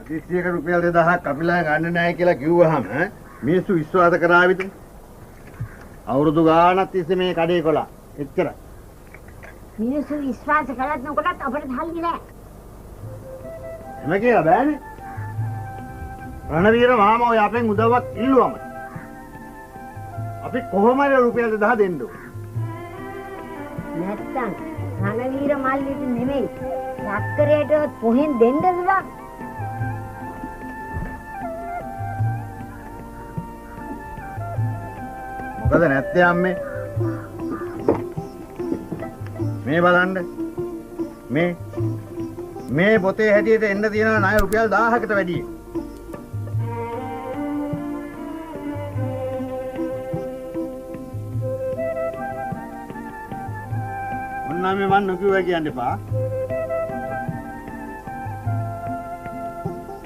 හදිස්සියක රුපියල් 2000ක් අපි ළඟ ගන්න නැහැ කියලා කිව්වහම මිනිස්සු විශ්වාස කරාවිද? අවුරුදු ගාණක් තිස්සේ මේ කඩේ කොලා. එච්චරයි. මිනිස්සු විශ්වාස කළත් නොකළත් අපිට හල්ලි නෑ. එම කියලා බෑනේ. රණවීර මාමා ඔය අපෙන් උදව්වක් ඉල්ලුවම අපි කොහොම හරි රුපියල් 2000 දෙන්න ඕන. නැත්තම් රණවීර මල්ලිට නෙමෙයි සක්කරයට පොහෙන් දෙන්නද බං? මොකද නැත්තේ අම්මේ? මේ බලන්න. මේ පොතේ හැටියට එන්න තියෙන ණය රුපියල් 1000කට වැඩි. ඔන්න මේ මන් නොකියුවා කියන්න එපා.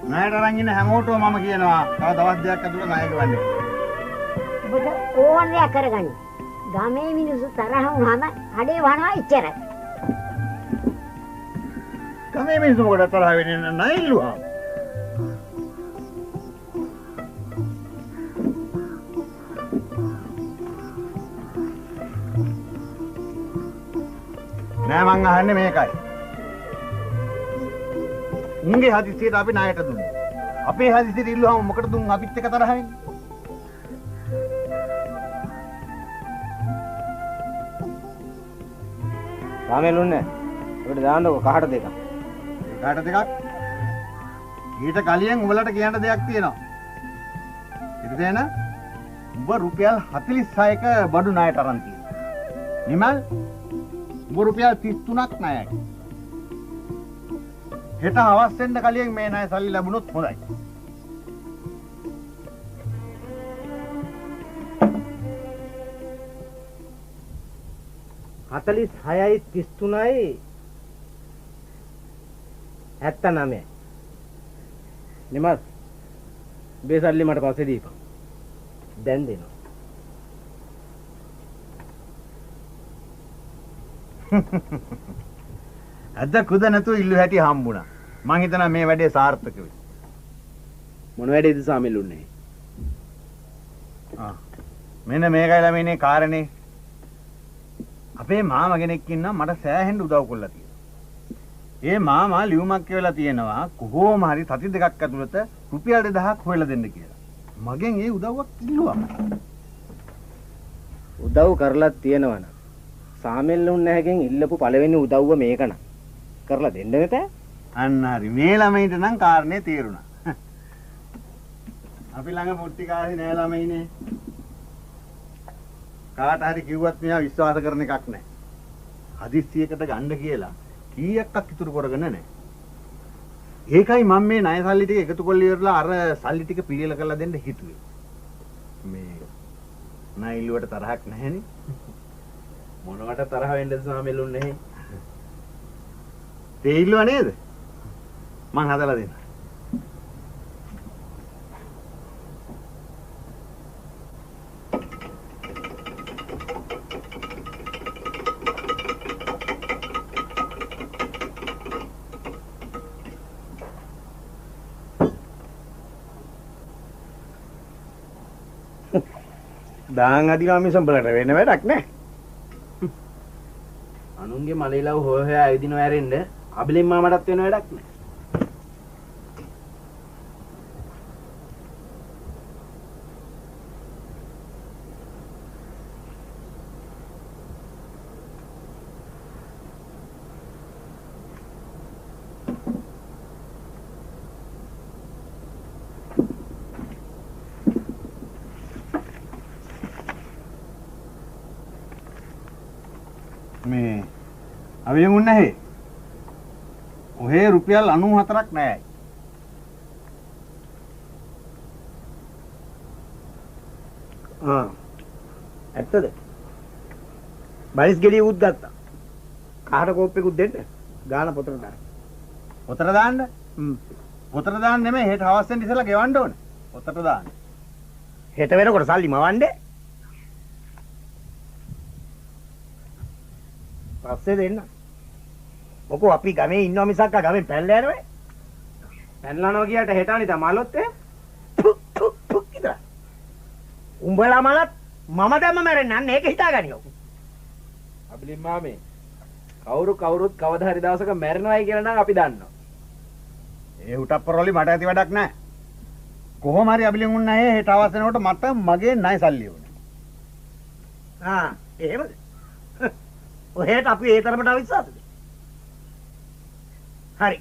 ණයට අරන් ඉන්න හැමෝටම මම කියනවා තව දවස් දෙකක් ඇතුළත ණය ගෙවන්න. ඔබට ඕනේ කරගන්න. ගමේ මිනිස්සු තරහ වුණාම අඩේ වහනවා ඉච්චරයි. ගමේ මිනිස්සු මොකටද තරහ වෙන්නේ ණය ඉල්ලුවා? නෑ මං අහන්නේ මේකයි. උන්ගේ හදිස්සියට අපි ණයට දුන්නා. අපේ හදිස්සියට ඉල්ලුවාම මොකටද දුන් අපිත් එක තරහ වෙන්නේ? සාමෙලුන්නේ. ඔබට දාන්නකො කහට දෙකක්. කාට දෙකක්? ඊට කලින් උඹලට කියන්න දෙයක් තියෙනවා. ඉතින් උඹ රුපියල් 46ක බඩු ණයට අරන් තියෙනවා. නිමල් උඹ රුපියල් 33ක් ණයයි. හෙට හවස් වෙන්න කලින් මේ ණය සල්ලි ලැබුණොත් හොඳයි. හතලිස් 6යි 33යි 79යි. නිමස් මේ සල්ලි මට පස්සේ දීපන්. දැන් දෙනවා. අද කුද නැතුව ඉල්ලු හැටි හම්බුණා. මං හිතනවා මේ වැඩේ සාර්ථක වෙයි. මොන වැඩේද සාමෙලුන්නේ? මෙන්න මේකයි ළමයිනේ කාරණේ. අපේ මාමා කෙනෙක් ඉන්නවා මට සෑහෙන්න උදව් කරලා තියෙනවා. ඒ මාමා ලියුමක් කියවලා තියෙනවා කොහොම හරි සති දෙකක් ඇතුළත රුපියල් 2000ක් හොයලා දෙන්න කියලා. මගෙන් ඒ උදව්වක් ඉල්ලුවා. උදව් කරලා තියෙනවනම් සාමෙල්ලුන් නැහැගෙන් ඉල්ලපු පළවෙනි උදව්ව මේක න ะ. කරලා දෙන්න මෙතන. අන්න හරි. මේ ළමයින්ට නම් කාරණේ තේරුණා. අපි ළඟ මුට්ටිකාසි නෑ ළමයිනේ. කාට හරි කිව්වත් මෙයා විශ්වාස කරන එකක් නෑ. හදිස්සියකට ගන්න කියලා කීයක්ක් ඉතුරු කරගෙන නෑ. ඒකයි මම මේ ණය සල්ලි ටික එකතු කරලා ඉවරලා අර සල්ලි ටික පිළියෙල කරලා දෙන්න හිතුවේ. මේ ණය ඉල්ලුවට තරහක් නැහැනේ. මොනවට තරහ වෙන්නද සාමෙලුන් නැහැ. තේ ඉල්ලුවා නේද? මං හදලා දෙන්න. දාන් අධිගාමී සම්බලට වෙන වැඩක් නෑ. අනුන්ගේ මලේලව හොය හොයා ඇවිදිනව ඇරෙන්න අබිලින් මාමටත් වෙන වැඩක් නෑ. මේ අවියමුන් නැහැ. ඔහේ රුපියල් 94ක් නැහැ. ඇත්තද? බයිස් ගෙඩිය උත් ගත්තා. කාට කෝප්පෙකුත් දෙන්න. ගාන පොතට දාන්න. පොතට දාන්න? පොතට දාන්න නෙමෙයි හෙට හවස් වෙන ඉස්සෙල්ලා ගෙවන්න ඕනේ. පොතට දාන්න. හෙට වෙනකොට සල්ලි මවන්නේ. පස්සේ දෙන්න. මොකෝ අපි ගමේ ඉන්නවා මිසක් ගමෙන් පැනලා යනවා. පැනලානවා කියට හෙටානි තමලොත් ඉතර. උඹලා මලත් මම දැම්ම මැරෙන්නේ නැහැ. ඒක හිතාගනියෝ. අබිලින් මාමේ කවුරුත් කවදා හරි දවසක මැරෙනවයි කියලා නම් අපි දන්නවා. ඒ උටප්පරවලි මට ඇති වැඩක් නැහැ. කොහොම හරි අබිලෙන් උන් නැහැ හෙට අවස් වෙනකොට මට මගේ ණය සල්ලි ඕනේ. එහෙමද? ඔහෙට අපි ඒ තරමට අවිශ්වාසද? හරි.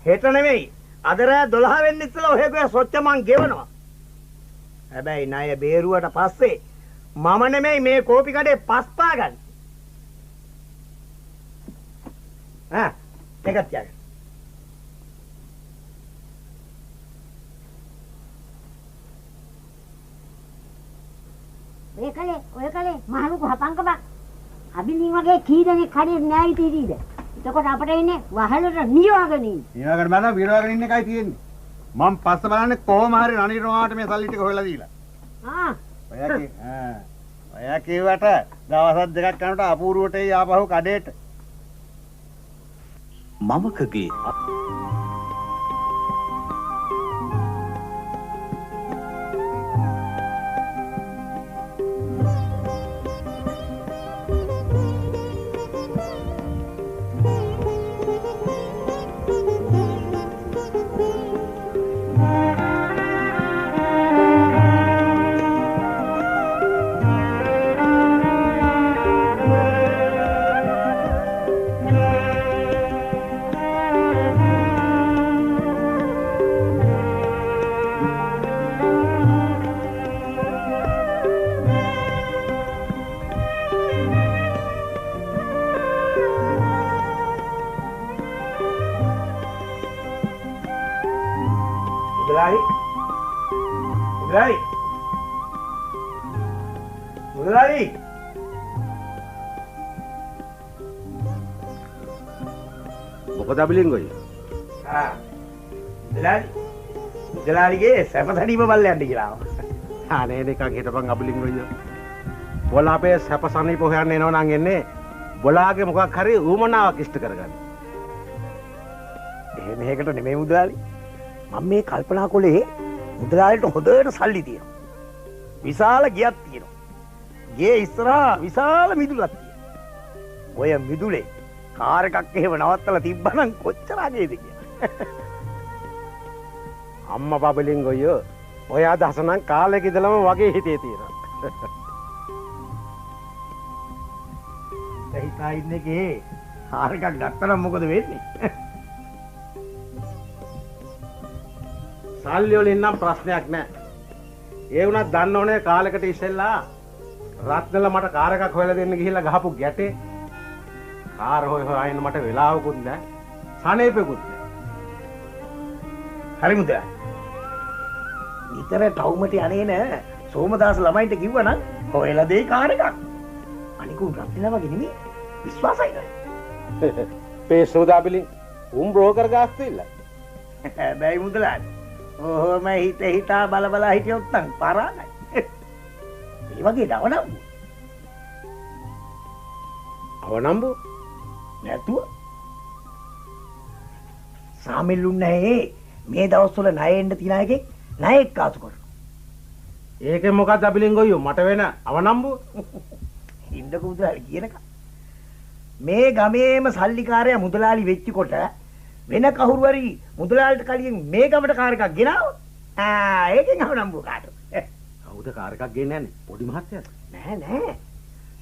හෙට නෙමෙයි. අද රෑ 12 වෙන්න ඉස්සෙල්ලා ඔහෙ ගියා සොච්ච මං ගෙවනවා. හැබැයි ණය බේරුවට පස්සේ මම නෙමෙයි මේ කෝපි කඩේ පස් පාගන්නේ. ඒකත් තියාගන්න. ඔය කලේ මහලුකු හපංකම අබිලින් වගේ කී දෙනෙක් කඩේ නෑ ඉතිරිද? එතකොට අපිට ඉන්නේ වහලට නියවගෙන ඉන්නේ. නියවගෙන බෑ විරවගෙන ඉන්න එකයි තියෙන්නේ. මම පස්ස බලන්නේ කොහොම හරි රණිරෝවාට මේ සල්ලි ටික හොයලා දීලා. ඔයා කිව්වට දවස් දෙකක් යනකොට අපූර්වට ආපහු කඩේට. මමකගේ මුදලාලි මොකද අබිලින් ගොයි? මුදලාලිගේ සැපසනීප බල්ලයන්ට කියලා. අනේ දෙකක් හිටපන් අබිලින් ගොයි. බොලා අපේ සැපසනීප හොයන්න එනවා නම් එන්නේ බොලාගේ මොකක් හරි ඌමනාවක් ඉෂ්ට කරගන්න. එහෙම එකකට නෙමෙයි මුදලාලි. මම මේ කල්පනා කළේ මුදලාලිට හොඳට සල්ලි තියෙනවා. විශාල ගියක් තියෙනවා. ගේ ඉස්සරහා විශාල මිදුලක් තියෙනවා. ඔය මිදුලේ කාර් එකක් එහෙම නවත්තලා තිබ්බනම් කොච්චර අගේද කියලා. අම්මා බබලින් ගොයියෝ ඔය අදහස නම් කාලෙක ඉඳලම වගේ හිතේ තියෙනවා. හිතා ඉන්නේ කේ කාර් එකක් ගත්තනම් මොකද වෙන්නේ? සල්ලි වලින් නම් ප්‍රශ්නයක් නැහැ. ඒ වුණත් දන්න ඕනේ කාලෙකට ඉස්සෙල්ලා රත්නල මට කාර් එකක් හොයලා දෙන්න ගිහිල්ලා ගහපු ගැටේ කාර් හොය ආයෙත් මට වෙලාවකුත් නැහැ. සනේපෙකුත් නැහැ. හරි මුදා. විතර ටවුමට යන්නේ නෑ. සෝමදාස ළමයින්ට කිව්වනම් හොයලා දෙයි කාර් එකක්. අනිකු රත්නල වගේ නෙමෙයි. විශ්වාසයි නෑ. පේසෝදාබිලින් බ්‍රෝකර් ගාස්තු ඉල්ල. හැබැයි මුදලාලි. ඔහොම හිතා බල බලා හිටියොත් නම් පරාදයි. මේ වගේ දවනම්බු. අවනම්බු නැතුව සාමිල්ලුන් නැහැ මේ දවස්වල ණය එන්න තියන එකේ ණය එක්කාසු කරනවා. ඒකෙන් මොකක්ද අබිලින් ගොයියෝ මට වෙන අවනම්බු? ඉන්නක මුදලාලි කියනක. මේ ගමේම සල්ලිකාරයා මුදලාලි වෙච්ච කොට වෙන කවුරු හරි මුදලාලිට කලින් මේ ගමට කාර් එකක් ගෙනාවොත් ඒකෙන් අවනම්බු කාටද? කවුද කාර් එකක් ගෙන්නේ නැන්නේ? පොඩි මහත්තයාද? නෑ.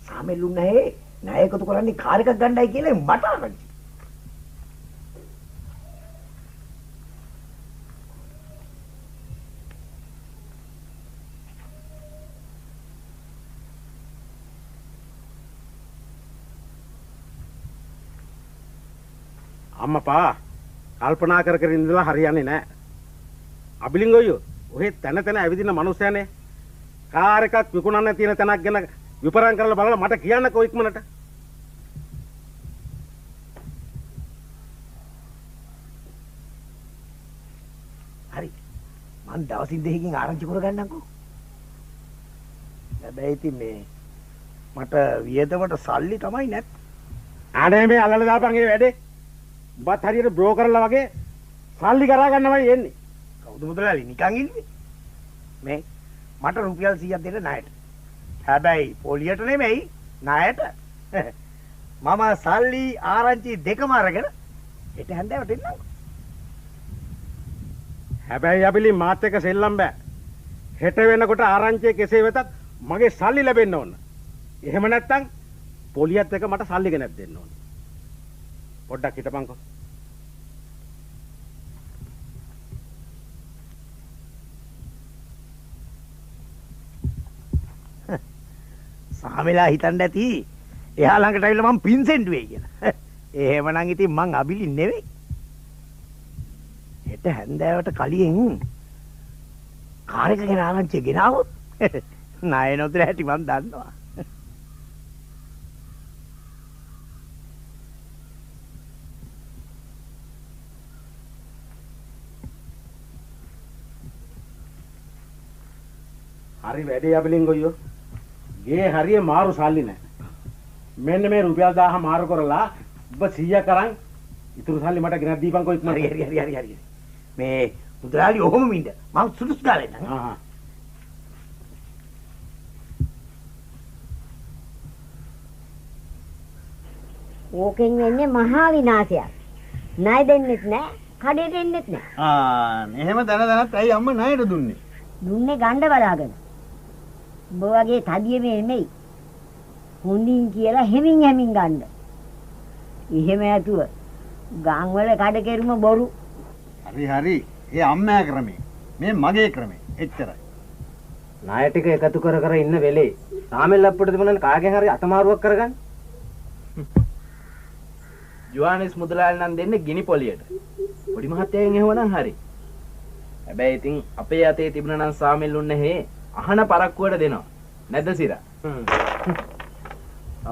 සාමෙල්ලුන් නැහැ. ණය එකතු කරන්නේ කාර් එකක් ගන්නයි කියලා මට ආරංචි. අම්මපා කල්පනා කර කර ඉඳලා හරියන්නේ නැහැ. අබිලින් ගොයියෝ ඔහෙ තන තන ඇවිදින මිනිස්සයනේ කාර් එකක් විකුණන්න තියෙන තැනක් ගැන විපරම් කරලා බලලා මට කියන්නකෝ ඉක්මනට. හරි. මං දවසින් දෙකකින් ආරංචි කරගන්නම්කෝ. හැබැයි ඉතින් මේ මට වියදමට සල්ලි තමයි නැත්. අනේ මේ අල්ලලා දාපන් ඒ වැඩේ. උඹත් හරියට බ්‍රෝකර්ලා වගේ සල්ලි කරා ගන්නවයි එන්නේ. කවුද මුදලාලි නිකන් ඉන්නේ? මේ මට රුපියල් 100ක් දෙන්න ණයට. හැබැයි පොලියට නෙමෙයි ණයට. මම සල්ලි ආරංචි දෙකම අරගෙන හෙට හැන්දෑවට එන්නම්. හැබැයි අපිලි මාත් එක්ක සෙල්ලම් බෑ. හෙට වෙනකොට ආරංචිය කෙසේ වෙතත් මගේ සල්ලි ලැබෙන්න ඕන. එහෙම නැත්නම් පොලියත් එක්ක මට සල්ලි ගෙනත් දෙන්න ඕන. පොඩ්ඩක් හිටපන්කෝ. සාමෙලා හිතන්න ඇති එයා ළඟට ඇවිල්ලා මම පින්සෙන්ට් වෙයි කියලා. එහෙමනම් ඉතින් මං අබිලි නෙවෙයි. හෙට හැන්දෑවට කලින් කාර් එක ගැන ආරංචිය ගෙනාවොත් ණය නොදර ඇති මං දන්නවා. හරි වැඩේ අපලින් ගොයියෝ. ගේ හරිය මාරු සල්ලි නැහැ. මෙන්න මේ රුපියල් 1000 මාරු කරලා ඔබ 100 කරන් ඉතුරු සල්ලි මට ගෙනත් දීපන්කෝ ඉක්මනට. හරි. මේ මුදලාලි ඔහොම මින්ද මම සුදුසු ගාලා එන්නම්. ඕකෙන් වෙන්නේ මහා විනාශයක්. ණය දෙන්නෙත් නෑ, කඩේට එන්නෙත් නෑ. එහෙම දැනත් ඇයි අම්ම ණයට දුන්නේ? දුන්නේ ගණ්ඩ බලාගෙන. උඹ වගේ තදියමේ නෙමෙයි. හොඳින් කියලා හැමින් ගන්න. එහෙම ඇතුව ගාම් වල කඩ කෙරුම බොරු. හරි. ඒ අම්මා ක්‍රමේ. මේ මගේ ක්‍රමේ. එච්චරයි. ණය ටික එකතු කර ඉන්න වෙලේ සාමෙල් අප්පුට තිබුණානේ කාගෙන් හරි අතමාරුවක් කරගන්න. ජුවානිස් මුදලාලි නම් දෙන්නේ ගිනි පොලියට. පොඩි මහත්තයාගෙන් එහෙවනම් හරි. හැබැයි ඉතින් අපේ අතේ තිබුණා නම් සාමෙල් උන්නේ හේ අහන පරක්කුවට දෙනවා. නැද්ද සිරා?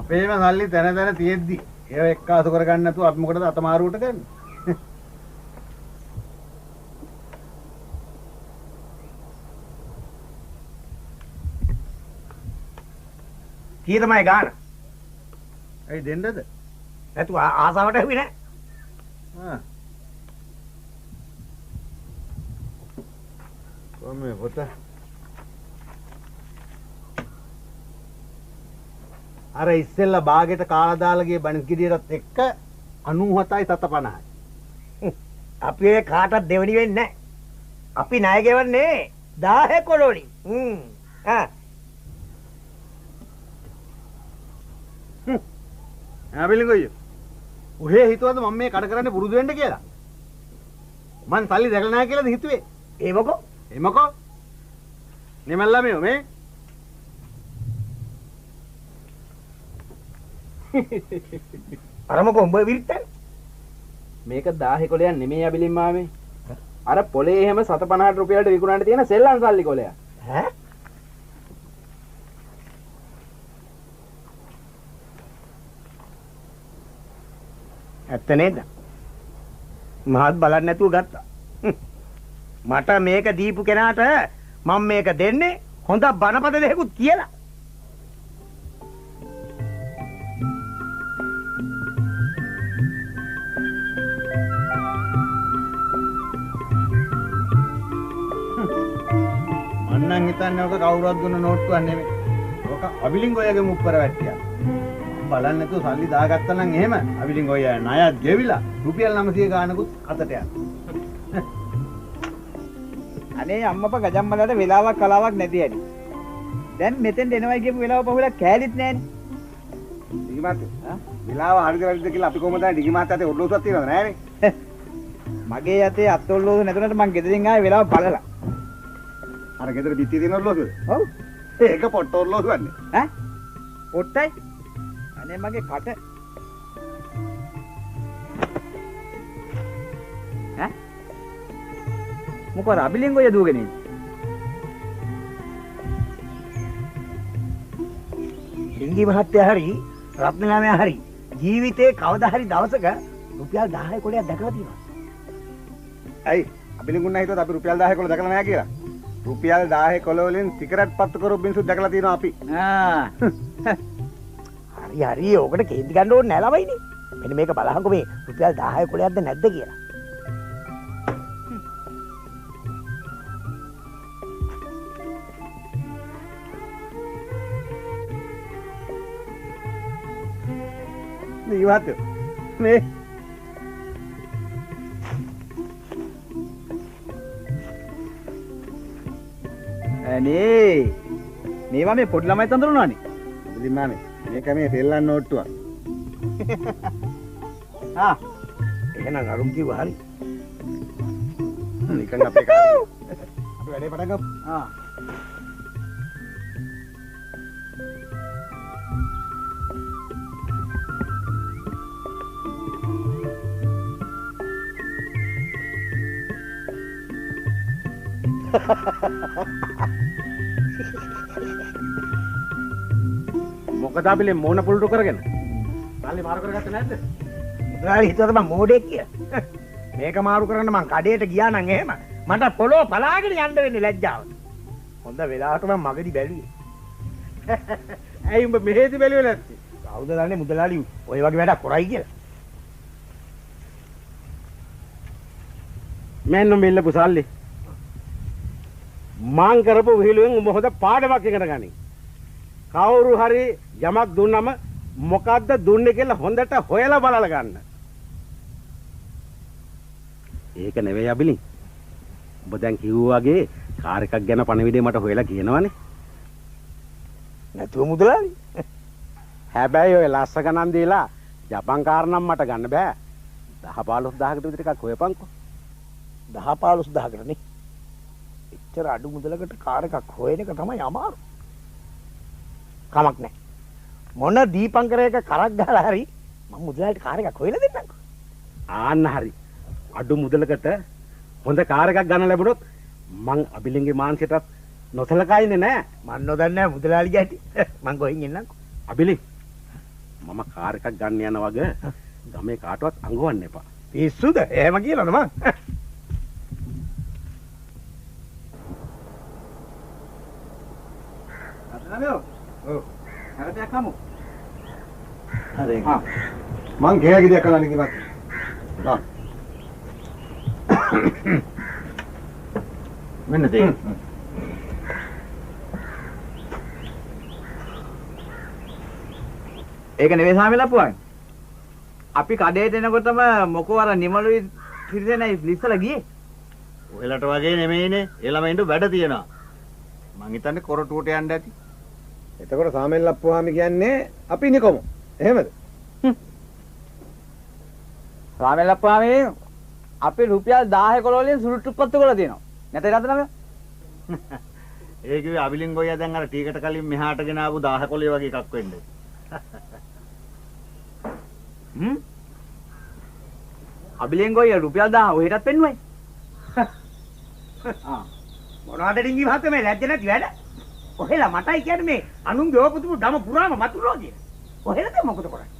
අපේම සල්ලි දැන තියෙද්දි ඒව එක්කාසු කරගන්න නැතුව අපි මොකටද අතමාරුවට ගන්නේ? කී තමයි ගාන? ඇයි දෙන්නද? නැතු ආසාවට ඇහුවේ නෑ. කොහොමද පොත? අර ඉස්සෙල්ලා බාගෙට කාලා දාලා ගිය බණස් ගෙඩියටත් එක්ක 97යි 750යි. අපි ඒ කාටවත් දෙවනි වෙන්නේ නැහැ. අපි ණය ගෙවන්නේ 1000 කොළොලින්. ආබෙලිගොයියෝ. ඔහේ හිතුවද මම මේ කඩ කරන්නේ පුරුදු වෙන්න කියලා? මං සල්ලි දැකලා නැහැ කියලාද හිතුවේ? එමකෝ? නිමල්ලා මේ අරමකෝ උඹ විරිත්තයි. මේක 1000 කොලයක් නෙමෙයි අබිලින් මාමේ. අර පොලේ එහෙම 750 රුපියලට විකුණන්න තියෙන සෙල්ලම් සල්ලි කොලයක්. ඈ? ඇත්ත නේද? මහත් බලන්න නැතුව ගත්තා. මට මේක දීපු කෙනාට මම මේක දෙන්නේ හොඳ බනපද දෙයක්ත් කියලා. මන්නම් හිතන්නේ ඔක කවුරුවත් දුන්න නෝට්ටුවක් නෙමෙයි. ඔක අබිලින්ගොයගේ මුප්පර වැට්ටියක්. බලන්න නැතුව සල්ලි දාගත්තා නම් එහෙම අබිලින්ගොය ණයත් ගෙවිලා රුපියල් 900 ගානකුත් අතට යනවා. අනේ අම්මපා ගජම්මලට වෙලාවක් කලාවක් නැති ඇති. දැන් මෙතෙන් එනවයි කියපු වෙලාව පහුලා කෑලිත් නැහනේ. ඩිගිමාත් වෙලාව හරිද වැරදිද කියලා අපි කොහොමද දන්නේ? ඩිගිමාත් අතේ ඔරලෝසුවක් තියෙනවද නැහනේ? මගේ යතේ අත් ඔරලෝසු නැතුණට මං ගෙදරින් ආවේ වෙලාව බලලා. අර ගෙදර පිටියේ තියෙන ඔරලෝසුවද? ඔව්. ඒක පොට්ට ඔරලෝසුවන්නේ. ඈ? පොට්ටයි? අනේ මගේ කට. ඈ? මොකද අබිලින්ගොය දුවගෙන ඉන්නේ? හින්දි මහත්තයා හරි රත්නලාමයා හරි ජීවිතේ කවදා හරි දවසක රුපියල් 10 කොලයක් දැකලා තියෙනවා. ඇයි? අබිලින්ගුන්න හිතුවද අපි රුපියල් 10 කොල දැකලා නැහැ කියලා? රුපියල් 10 කොල වලින් සිගරට් පත්තු කරු බින්සුත් දැකලා තියෙනවා අපි. හරි ඔකට කේන්ති ගන්න ඕනේ නැහැ ළමයිනේ. මෙන්න මේක බලහංකො මේ රුපියල් 10 කොලයක්ද නැද්ද කියලා. මේවත් මේ අනේ මේවා මේ පොඩි ළමයි තඳුරනවානේ. ඉතින් මානේ මේක මේ තෙල්ලන් නෝට්ටුවක්. ආ එහෙනම් අරුම් කිව්වා හරි. නිකන් අපේ කාලේ. අපි වැඩේ පටන් ගමු. ආ මොකද අපිලේ මොන පුරුදු කරගෙන? සල්ලි මාරු කරගත්තේ නැද්ද? මුදලාලි හිතුවද මම මෝඩෙක් කියලා. මේක මාරු කරන්න මං කඩේට ගියා නම් එහෙම මට පොළොව පලාගෙන යන්න වෙන්නේ ලැජ්ජාවට. හොඳ වෙලාවට මම මගදී බැලුවේ. ඇයි උඹ මෙහෙදි බැලුවේ නැත්තේ? කවුද දන්නේ මුදලාලි ඔය වගේ වැඩක් කරයි කියලා. මෑන් මෙල්ලපු සල්ලි. මං කරපු විහිළුවෙන් උඹ හොඳ පාඩමක් ඉගෙන ගනි. කවුරු හරි යමක් දුන්නම මොකද්ද දුන්නේ කියලා හොඳට හොයලා බලලා ගන්න. ඒක නෙවෙයි අබිලි. ඔබ දැන් කිව්වා වගේ කාර් එකක් ගැන පණවිඩේ මට හොයලා කියනවනේ. නැතුව මුදලාලි. හැබැයි ඔය ලස්ස ගණන් දීලා ජපන් කාර් නම් මට ගන්න බෑ. 10-15000කට විතර එකක් හොයපන්කෝ. 10-15000කට නේ. එච්චර අඩු මුදලකට කාර් එකක් හොයන එක තමයි අමාරු. කමක් නැහැ. මොන දීපංකරයක කරක් ගහලා හරි මම මුදලාලිට කාර් එකක් හොයලා දෙන්නම්කෝ. ආන්න හරි. අඩු මුදලකට හොඳ කාර් එකක් ගන්න ලැබුණොත් මං අබිලින්ගේ මානසිකටත් නොසලකා ඉන්නේ නෑ. මන් නොදන්නේ නැහැ මුදලාලිගේ ඇති. මං ගොහින් එන්නම්කෝ. අබිලි මම කාර් එකක් ගන්න යන වගේ ගමේ කාටවත් අඟවන්න එපා. පිස්සුද? එහෙම කියලාද මං? අතනමියෝ. ඔව්. හරටයක් කමු. හරි. ආ. මං ගේ ගෙඩියක් කරන්න කිව්වත්. ආ. මෙන්න තේ. ඒක නෙවෙයි සාමිලප්පුවාගේ. අපි කඩේට එනකොටම මොකෝ අර නිමලුයි පිරිසෙනයි ලිස්සලා ගියේ. ඔයලට වගේ නෙමෙයිනේ. ඒ ළමයින්ට වැඩ තියෙනවා. මං හිතන්නේ කොරටුවට යන්න ඇති. එතකොට සාමෙන් ලප්පුවාම කියන්නේ අපි නිකමු. එහෙමද? සාමිලප්පුවාගේ අපි රුපියල් 10 වලින් සුළුට්ටුප්පත්තු කරලා තියෙනවා. නැතේ නේද? ඒ කිව්වේ අබිලින් ගොයියා දැන් අර ටීකට කලින් මෙහාට ගෙන ආපු 10 කොලේ වගේ එකක් වෙන්න. අබිලෙන් ගොයියා රුපියල් 10 ඔහෙටත් පෙන්නුවයි. මොනවද ඩිංගි මහත්තයා මේ ලැජ්ජ නැති වැඩ? ඔහෙලා මටයි කියන්නේ මේ අනුන්ගේ ඕපතුරු ගම පුරාම මතුරුවා කියන. ඔහෙලාද මොකද කරන්නේ?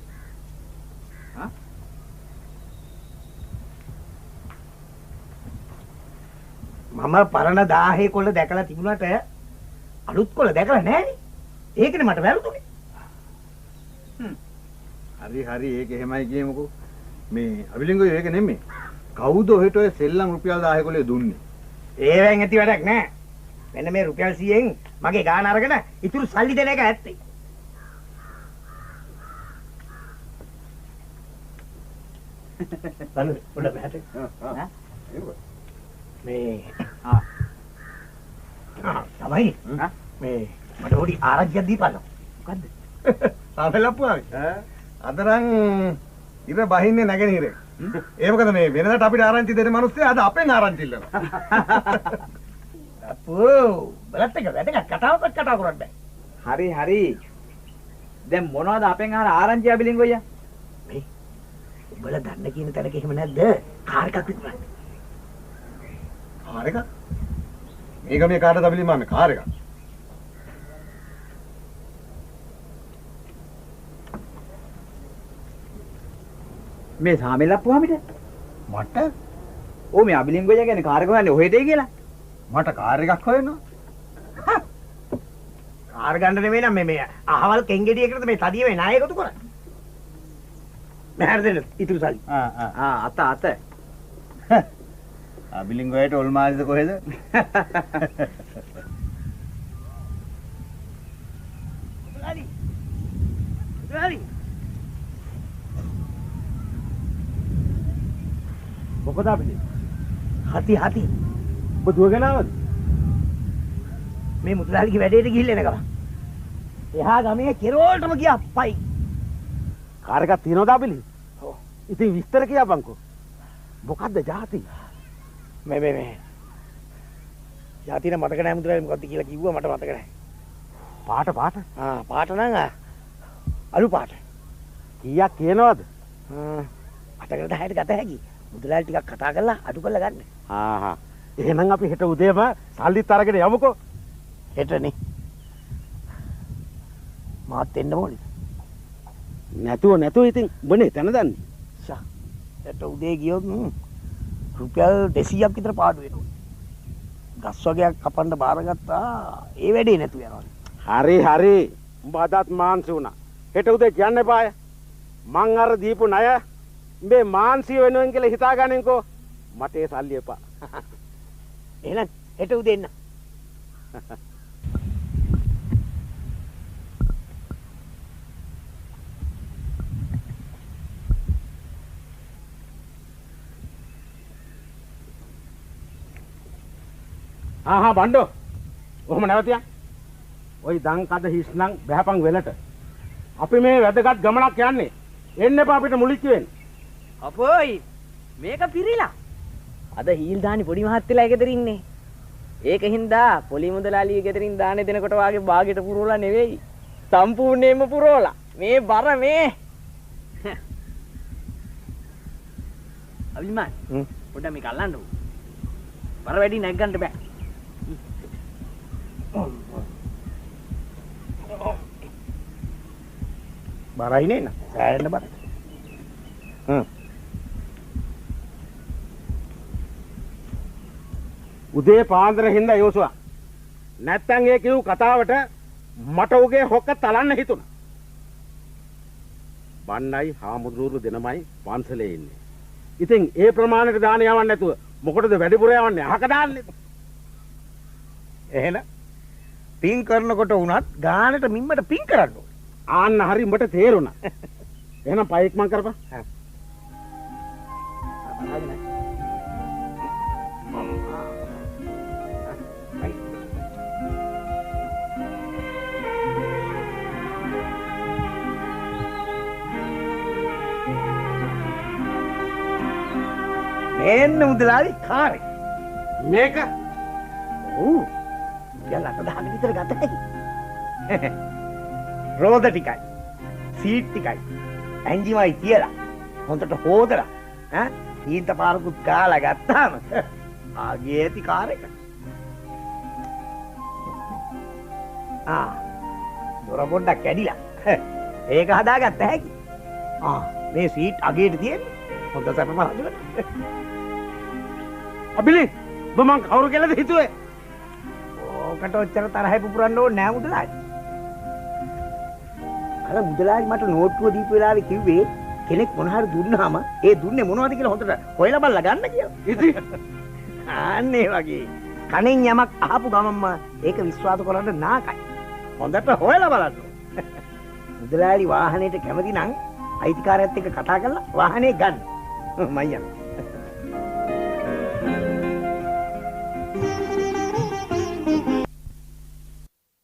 මම පරණ 10 කොල්ල දැකලා තිබුණාට අලුත් කොල්ල දැකලා නැහැනේ. ඒකනේ මට වැරදුනේ. හරි ඒක එහෙමයි කියමුකෝ. මේ අබිලින් ගොයියා ඒක නෙමෙයි. කවුද ඔහෙට ඔය සෙල්ලම් රුපියල් 10 කොලේ දුන්නේ? ඒවෙන් ඇති වැඩක් නැහැ. මෙන්න මේ රුපියල් 100න් මගේ ගාන අරගෙන ඉතුරු සල්ලි දෙන එක ඇත්තේ. බලන්න පොඩ බෑට. මේ තමයි මේ මට පොඩි ආරංචියක් දීපල්ල. මොකද්ද? සාමෙන් ලප්පුවාගේ. අදරන් ඉර බහින්නේ නැගෙනහිරේ. ඒ මොකද මේ වෙනදාට අපිට ආරංචි දෙන මිනිස්සු අද අපෙන් ආරංචි ඉල්ලනවා. අපෝ බලත් එක වැදගත් කතාවක් කතා කරන්න බෑ. හරි. දැන් මොනවද අපෙන් අහන ආරංචි අබිලින් ගොයියා? මේ උඹලා දන්න කියන තැනක එහෙම නැද්ද? කාර් එකක් විකුණන්නේ. කාර් එකක්? මේක මේ කාටද අබිලි මාමේ කාර් එකක්? මේ සාමිලප්පුවාමිට මට ඕ මේ අබිලින් ගොයියා කියන්නේ කාර් එක හොයන්නේ ඔහෙටයි කියලා. මට කාර් එකක් හොයනවා. කාර් ගන්න නෙමෙයි නම් මේ අහවල් කෙන්ගෙඩියකට මේ තදිය මේ ණය එකතු කරන්නේ. මෙහෙර දෙන්න ඉතුරු සල්ලි. අත අබිලිංගොයට ඔල්මාරිද කොහෙද? හරි. හරි. මොකද අපිට? හති. ඔබ දුවගෙන ආවද? මේ මුදලාලිගේ වැඩේට ගිහිල්ලා එන ගමන්. එහා ගමේ කෙරෝල්ටම ගියා අප්පයි. කාර් එකක් තියනවද අපිලි? ඔව්. ඉතින් විස්තර කියපන්කෝ. මොකද්ද જાති? මේ. යතින මතක නැහැ මුදලාලි මොකද්ද කියලා කිව්වා මට මතක නැහැ. පාට. පාට නම් අලු පාට. කීයක් කියනවද? අටකට 10ට ගත හැකි. මුදලාලි ටිකක් කතා කරලා අඩු කරලා ගන්න. එහෙනම් අපි හෙට උදේම සල්ලිත් අරගෙන යමුකෝ. හෙටනේ. මාත් එන්න ඕනේ. නැතුව ඉතින් උඹනේ තන දන්නේ. හෙට උදේ ගියොත් රුපියල් 200ක් විතර පාඩු වෙනවා. ගස් වර්ගයක් කපන්න බාරගත්තා. ඒ වැඩේ නැතු යනවා. හරි. උඹ අදත් මාන්සි වුණා. හෙට උදේ කියන්න එපාය. මං අර දීපු ණය උඹේ මාන්සිය වෙනුවෙන් කියලා හිතාගන්නකෝ. මට ඒ සල්ලි එපා. එහෙනම් හෙට උදේ එන්න. බණ්ඩෝ. ඔහොම නැවතියන්. ওই දන් කඩ හිස්නම් බහැපන් වෙලට. අපි මේ වැදගත් ගමනක් යන්නේ. එන්න එපා අපිට මුලිච්ච වෙන්න. අපෝයි මේක පිරිලා. අද හීල් දානි පොඩි මහත්තයලා ගෙදර ඉන්නේ. ඒක හින්දා පොලි මුදලාලිය ගෙදරින් දාන්නේ දෙනකොට වාගේ බාගෙට පුරවලා නෙවෙයි. සම්පූර්ණයෙන්ම පුරවලා. මේ බර මේ. අවිල්මන්. පොඩ්ඩක් මේක අල්ලන්න ඕන. බර වැඩි නැග්ගන්න බෑ. බරයි නේ නා. සෑහෙන්න බරයි. උදේ පාන්දර හින්දා යෝසුවා. නැත්තම් ඒ කිව් කතාවට මට උගේ හොක්ක තලන්න හිතුණා. බණ්ඩයි හාමුදුරුවෝ දෙනමයි පන්සලේ ඉන්නේ. ඉතින් ඒ ප්‍රමාණයට දාන යවන්න නැතුව මොකටද වැඩිපුර යවන්නේ? අහක දාන්නේ. එහෙනම් පින් කරනකොට වුණත් ගානට මිම්මට පින් කරන්න ඕනේ. ආන්න හරි උඹට තේරුණා. එහෙනම් පයික් මං කරපන්. මෙන්න මුදලාලි කාරේ. මේක ඔව්. යල්ලට දහන විතර ගත හැකි. රෝද ටිකයි. සීට් ටිකයි. එන්ජිමයි තියලා. හොඳට හොදලා. ඊන්ත පාරකුත් කාලා ගත්තාම ආගේ ඇති කාර් එක. දොර පොඩ්ඩක් කැඩිලා. ඒක හදාගත්ත හැකි. මේ සීට් අගේට තියෙන්නේ. හොඳ සැපම හදලා. අබිලි ඔබ මං කවුරු කියලාද හිතුවේ? ඕකට ඔච්චර තරහයි පුපුරන්න ඕනේ නෑ මුදලාලි. අර මුදලාලි මට නෝට්ටුව දීපු වෙලාවේ කිව්වේ කෙනෙක් මොන හරි දුන්නාම ඒ දුන්නේ මොනවද කියලා හොඳට හොයලා බලලා ගන්න කියලා. ඉතින් අනේ වගේ කණෙන් යමක් අහපු ගමන්ම ඒක විශ්වාස කරන්න නාකයි. හොඳට හොයලා බලන්න. මුදලාලි වාහනේට කැමති නම් අයිතිකාරයත් එක්ක කතා කරලා වාහනේ ගන්න. මම යනවා.